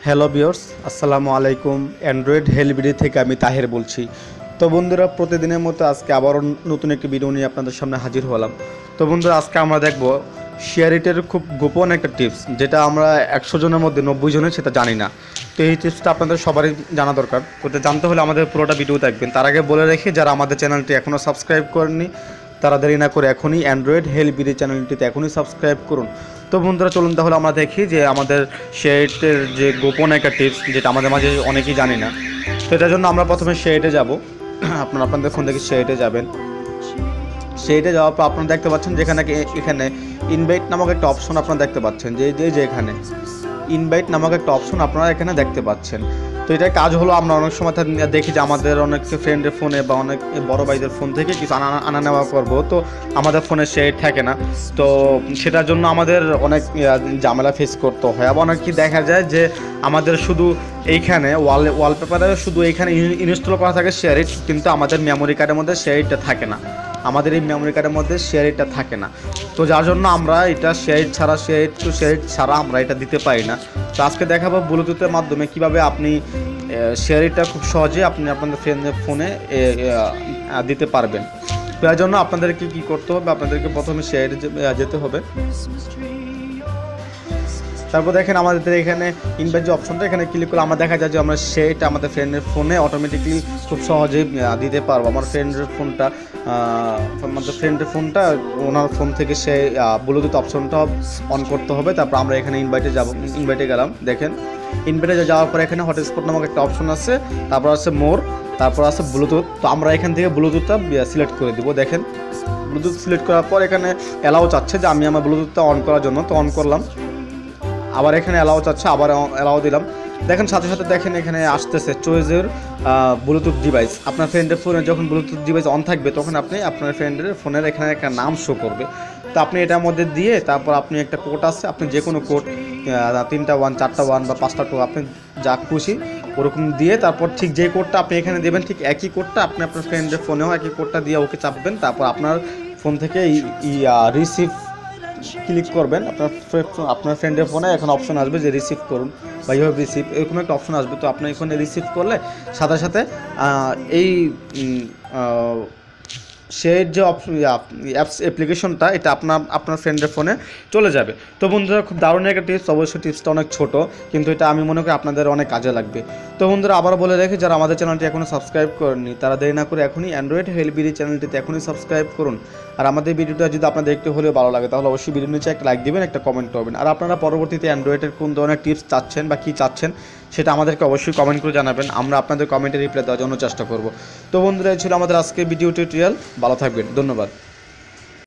Hello viewers, আসসালামু আলাইকুম। Android হেলবিডি থেকে আমি তাহের বলছি। তো বন্ধুরা, প্রতিদিনের মতো আজকে আবারও নতুন একটি ভিডিও নিয়ে আপনাদের সামনে হাজির হলাম। তো বন্ধুরা, আজকে আমরা দেখব শেয়ারিটের খুব গোপন একটা টিপস, যেটা আমরা 100 জনের মধ্যে 90 জনের সেটা জানি না। তো এই টিপসটা আপনাদের সবারই জানা দরকার। তো এটা জানতে হলে আমাদের পুরোটা ভিডিও দেখবেন। তার আগে বলে রেখে, যারা আমাদের চ্যানেলটি এখনও সাবস্ক্রাইব করেননি তারা দেরি না করে এখনই অ্যান্ড্রয়েড হেলবিডি চ্যানেলটিতে এখনই সাবস্ক্রাইব করুন। তো বন্ধুরা, চলুন তাহলে আমরা দেখি যে আমাদের শেয়ারিটের যে গোপন একটা টিপস, যেটা আমাদের মাঝে অনেকেই জানি না। তো এটার জন্য আমরা প্রথমে শেয়ারিটে যাব। আপনাদের ফোন থেকে শেয়ারিটে যাবেন। শেয়ারিটে যাওয়ার পর আপনারা দেখতে পাচ্ছেন যেখানে এখানে ইনভাইট নামক একটা অপশন আপনারা দেখতে পাচ্ছেন, যে এখানে ইনভাইট নামক একটা অপশন আপনারা এখানে দেখতে পাচ্ছেন। তো এটার কাজ হলো, আমরা অনেক সময় দেখি যে আমাদের অনেক ফ্রেন্ডের ফোনে বা অনেক বড় ভাইদের ফোন থেকে কিছু আনা নেওয়া করবো, তো আমাদের ফোনে শেয়ার থাকে না। তো সেটার জন্য আমাদের অনেক ঝামেলা ফেস করতে হয়। আবার অনেক কি দেখা যায় যে আমাদের শুধু এইখানে ওয়ালপেপারে শুধু এইখানে ইনস্টল করা থাকে শেয়ারিট, কিন্তু আমাদের মেমোরি কার্ডের মধ্যে শেয়ারিটটা থাকে না। আমাদের এই মেমোরি কার্ডের মধ্যে শেয়ারিটটা থাকে না। তো যার জন্য আমরা এটা শেয়ারিট ছাড়া আমরা এটা দিতে পারি না। তো আজকে দেখাবো ব্লুটুথের মাধ্যমে কিভাবে আপনি শেয়ারিটটা খুব সহজে আপনাদের ফ্রেন্ডের ফোনে দিতে পারবেন। তো এর জন্য আপনাদেরকে কী করতে হবে, আপনাদেরকে প্রথমে শেয়ারিটে যেতে হবে। তারপর দেখেন আমাদের এখানে ইনভাইট যে অপশনটা, এখানে ক্লিক করলে আমরা দেখা যায় যে আমরা সেটা আমাদের ফ্রেন্ডের ফোনে অটোমেটিকলি খুব সহজেই দিতে পারবো। আমার ফ্রেন্ডের ফোনটা ওনার ফোন থেকে সে ব্লুটুথ অপশনটা অন করতে হবে। তারপর আমরা এখানে ইনভাইটে গেলাম। দেখেন ইনভাইটে যাওয়ার পর এখানে হটস্পট নামক একটা অপশন আছে, তারপর আছে মোর, তারপর আছে ব্লুটুথ। তো আমরা এখান থেকে ব্লুটুথটা সিলেক্ট করে দিব। দেখেন ব্লুটুথ সিলেক্ট করার পর এখানে অ্যালাউ চাচ্ছে যে আমি আমার ব্লুটুথটা অন করার জন্য, তো অন করলাম। আবার এখানে অ্যালাউ চাচ্ছে, আবার অ্যালাউ দিলাম। দেখেন সাথে সাথে দেখেন এখানে আসতেছে চয়েসের ব্লুটুথ ডিভাইস। আপনার ফ্রেন্ডের ফোনে যখন ব্লুটুথ ডিভাইস অন থাকবে, তখন আপনি আপনার ফ্রেন্ডের ফোনের এখানে একটা নাম শো করবে। তো আপনি এটার মধ্যে দিয়ে, তারপর আপনি একটা কোড আছে, আপনি যে কোনো কোড 3টা 1 4টা 1 বা 5টা 2 আপনি যা খুশি ওরকম দিয়ে, তারপর ঠিক যে কোডটা আপনি এখানে দেবেন, ঠিক একই কোডটা আপনি আপনার ফ্রেন্ডের ফোনেও একই কোডটা দিয়ে ওকে চাপবেন। তারপর আপনার ফোন থেকে রিসিভ ক্লিক করবেন। আপনার ফ্রেন্ডের ফোনে এখন অপশন আসবে যে রিসিভ করুন বা ইউ হ্যাভ রিসিভ, এরকম একটা অপশন আসবে। তো আপনি এখানে রিসিভ করলে সাথে সাথে এই সেই যে অ্যাপস অ্যাপ্লিকেশনটা, এটা আপনার ফ্রেন্ডের ফোনে চলে যাবে। তো বন্ধুরা, খুব দারুণ একটা টিপস। অবশ্যই টিপসটা অনেক ছোট, কিন্তু এটা আমি মনে করি আপনাদের অনেক কাজে লাগবে। তো বন্ধুরা, আবার বলে রাখি, যারা আমাদের চ্যানেলটি এখনও সাবস্ক্রাইব করেননি তারা দেরি না করে এখনই অ্যান্ড্রয়েড হেলবিডি চ্যানেলটিতে এখনই সাবস্ক্রাইব করুন। আর আমাদের ভিডিওটা যদি আপনাদের একটু হলেও ভালো লাগে, তাহলে অবশ্যই ভিডিও নিচে একটা লাইক দিবেন, একটা কমেন্ট করবেন। আর আপনারা পরবর্তীতে অ্যান্ড্রয়েডের কোন ধরনের টিপস চাচ্ছেন বা কী চাচ্ছেন, সেটা আমাদেরকে অবশ্যই কমেন্ট করে জানাবেন। আমরা আপনাদের কমেন্টে রিপ্লাই দেওয়ার জন্য চেষ্টা করব। তো বন্ধুরা, এই ছিল আমাদের আজকে ভিডিও টিউটোরিয়াল। ভালো থাকবেন, ধন্যবাদ।